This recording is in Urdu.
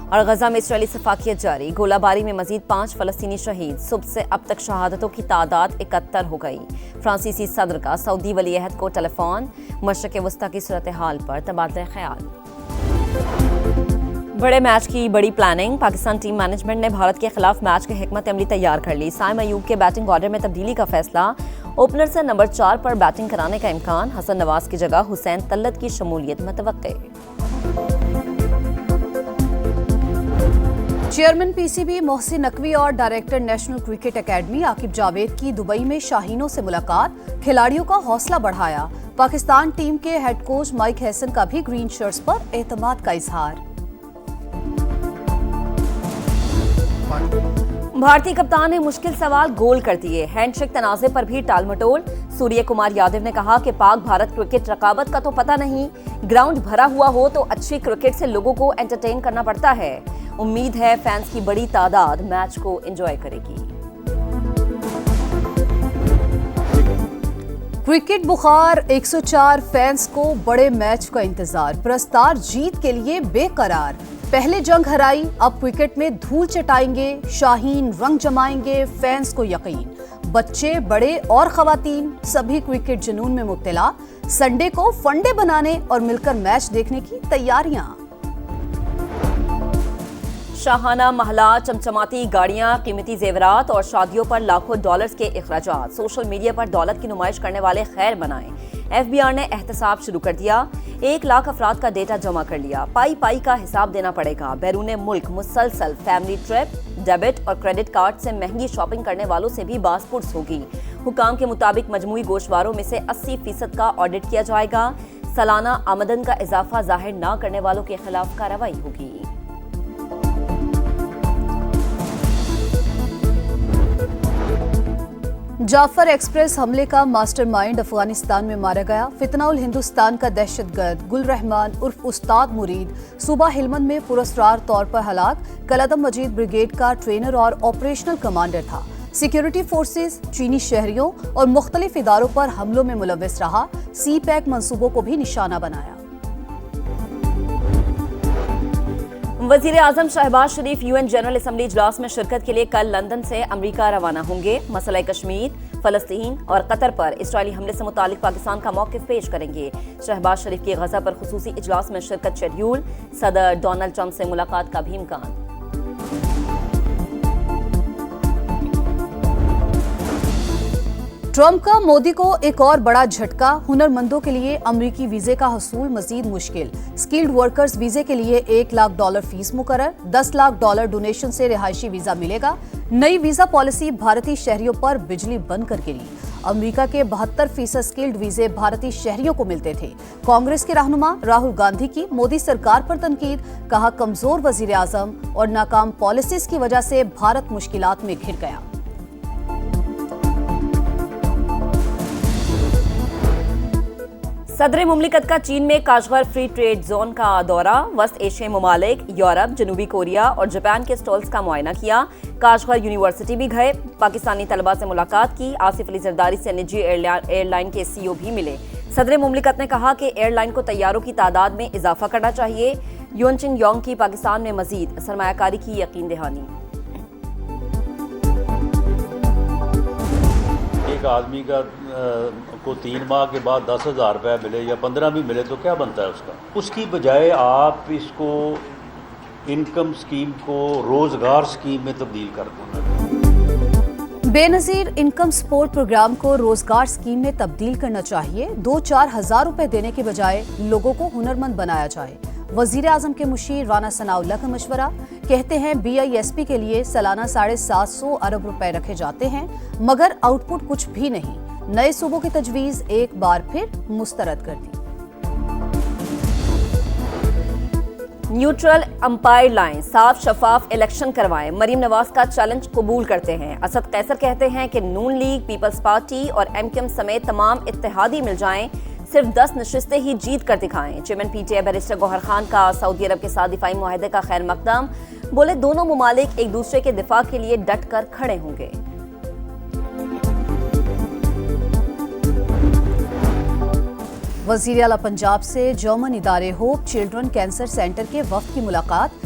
اور غزہ میں اسرائیلی سفاکیت جاری، گولہ باری میں مزید 5 فلسطینی شہید، صبح سے اب تک شہادتوں کی تعداد 71 ہو گئی۔ فرانسیسی صدر کا سعودی ولی عہد کو ٹیلی فون، مشرق وسطیٰ کی صورتحال پر تبادلہ خیال۔ بڑے میچ کی بڑی پلاننگ، پاکستان ٹیم مینجمنٹ نے بھارت کے خلاف میچ کی حکمت عملی تیار کر لی۔ سائم ایوب کے بیٹنگ آرڈر میں تبدیلی کا فیصلہ، اوپنر سے نمبر 4 پر بیٹنگ کرانے کا امکان، حسن نواز کی جگہ حسین طلعت کی شمولیت متوقع۔ Chairman P C B Mohsin Naqvi اور director national cricket academy Aqib Javed کی دبئی میں شاہینوں سے ملاقات، کھلاڑیوں کا حوصلہ بڑھایا۔ پاکستان ٹیم کے ہیڈ کوچ مائک ہیسن کا بھی گرین شرٹس پر اعتماد کا اظہار۔ بھارتی کپتان نے مشکل سوال گول کر دیے، ہینڈ شیک تنازع پر بھی ٹال مٹول۔ سوریہ کمار یادو نے کہا کہ پاک بھارت کرکٹ رقابت کا تو پتہ نہیں، گراؤنڈ بھرا ہوا ہو تو اچھی کرکٹ سے لوگوں کو انٹرٹین کرنا پڑتا ہے۔ امید ہے فینس کی بڑی تعداد میچ کو انجوائے کرے گی۔ کرکٹ بخار 104 فینس کو بڑے میچ کا انتظار، پرستار جیت کے لیے بے قرار۔ پہلے جنگ ہرائی، اب کرکٹ میں دھول چٹائیں گے، شاہین رنگ جمائیں گے، فینس کو یقین۔ بچے، بڑے اور خواتین سبھی کرکٹ جنون میں مبتلا، سنڈے کو فنڈے بنانے اور مل کر میچ دیکھنے کی تیاریاں۔ شاہانہ محلہ، چمچماتی گاڑیاں، قیمتی زیورات اور شادیوں پر لاکھوں ڈالرز کے اخراجات، سوشل میڈیا پر دولت کی نمائش کرنے والے خیر بنائیں۔ ایف بی آر نے احتساب شروع کر دیا، 1 لاکھ افراد کا ڈیٹا جمع کر لیا، پائی کا حساب دینا پڑے گا۔ بیرون ملک مسلسل فیملی ٹرپ، ڈیبٹ اور کریڈٹ کارڈ سے مہنگی شاپنگ کرنے والوں سے بھی باز پرس ہوگی۔ حکام کے مطابق مجموعی گوشواروں میں سے 80% کا آڈٹ کیا جائے گا۔ سالانہ آمدن کا اضافہ ظاہر نہ کرنے والوں کے خلاف کارروائی ہوگی۔ جعفر ایکسپریس حملے کا ماسٹر مائنڈ افغانستان میں مارا گیا۔ فتنہ الہندوستان کا دہشت گرد گل رحمان عرف استاد مرید صوبہ ہلمند میں پراسرار طور پر ہلاک، کلعدم مجید بریگیڈ کا ٹرینر اور آپریشنل کمانڈر تھا۔ سیکیورٹی فورسز چینی شہریوں اور مختلف اداروں پر حملوں میں ملوث رہا، سی پیک منصوبوں کو بھی نشانہ بنایا۔ وزیر اعظم شہباز شریف UN جنرل اسمبلی اجلاس میں شرکت کے لیے کل لندن سے امریکہ روانہ ہوں گے۔ مسئلہ کشمیر، فلسطین اور قطر پر اسرائیلی حملے سے متعلق پاکستان کا موقف پیش کریں گے۔ شہباز شریف کی غزہ پر خصوصی اجلاس میں شرکت شیڈیول، صدر ڈونلڈ ٹرمپ سے ملاقات کا بھی امکان۔ ٹرمپ کا مودی کو ایک اور بڑا جھٹکا، ہنرمندوں کے لیے امریکی ویزے کا حصول مزید مشکل، سکلڈ ورکرز ویزے کے لیے $1 لاکھ فیس مقرر، $10 لاکھ ڈونیشن سے رہائشی ویزا ملے گا۔ نئی ویزا پالیسی بھارتی شہریوں پر بجلی بند کر گری۔ امریکہ کے 72% سکلڈ ویزے بھارتی شہریوں کو ملتے تھے۔ کانگریس کے رہنما راہل گاندھی کی مودی سرکار پر تنقید، کہا کمزور وزیر اعظم اور ناکام پالیسیز کی وجہ سے بھارت مشکلات میں گھر گیا۔ صدر مملکت کا چین میں کاشغر فری ٹریڈ زون کا دورہ، وسط ایشیائی ممالک، یورپ، جنوبی کوریا اور جاپان کے سٹالز کا معائنہ کیا۔ کاشغر یونیورسٹی بھی گئے، پاکستانی طلباء سے ملاقات کی۔ آصف علی زرداری سے نجی ایئر لائن کے CEO بھی ملے۔ صدر مملکت نے کہا کہ ایئر لائن کو طیاروں کی تعداد میں اضافہ کرنا چاہیے۔ یون چن یونگ کی پاکستان میں مزید سرمایہ کاری کی یقین دہانی۔ ایک آدمی کو 3 ماہ کے بعد 10,000 روپے ملے یا 15 بھی ملے تو کیا بنتا ہے اس کا؟ اس کی بجائے آپ اس کو انکم سکیم کو روزگار سکیم میں تبدیل کر دیں۔ بے نظیر انکم سپورٹ پروگرام کو روزگار سکیم میں تبدیل کرنا چاہیے۔ 2-4 ہزار روپے دینے کے بجائے لوگوں کو ہنرمند بنایا جائے۔ وزیر اعظم کے مشیر رانا ثناء اللہ کا مشورہ، کہتے ہیں BISP کے لیے سالانہ 750 ارب روپے رکھے جاتے ہیں مگر آؤٹ پٹ کچھ بھی نہیں۔ نئے صوبوں کی تجویز ایک بار پھر مسترد کر دی۔ نیوٹرل امپائر لائیں، صاف شفاف الیکشن کروائیں، مریم نواز کا چیلنج قبول کرتے ہیں۔ اسد قیصر کہتے ہیں کہ نون لیگ، پیپلز پارٹی اور MKM سمیت تمام اتحادی مل جائیں، صرف 10 نشستیں ہی جیت کر دکھائیں۔ چیئرمین PTI بیرسٹر گوہر خان کا سعودی عرب کے ساتھ دفاعی معاہدے کا خیر مقدم، بولے دونوں ممالک ایک دوسرے کے دفاع کے لیے ڈٹ کر کھڑے ہوں گے۔ وزیر اعلیٰ پنجاب سے جرمن ادارے ہوپ چلڈرن کینسر سینٹر کے وفد کی ملاقات،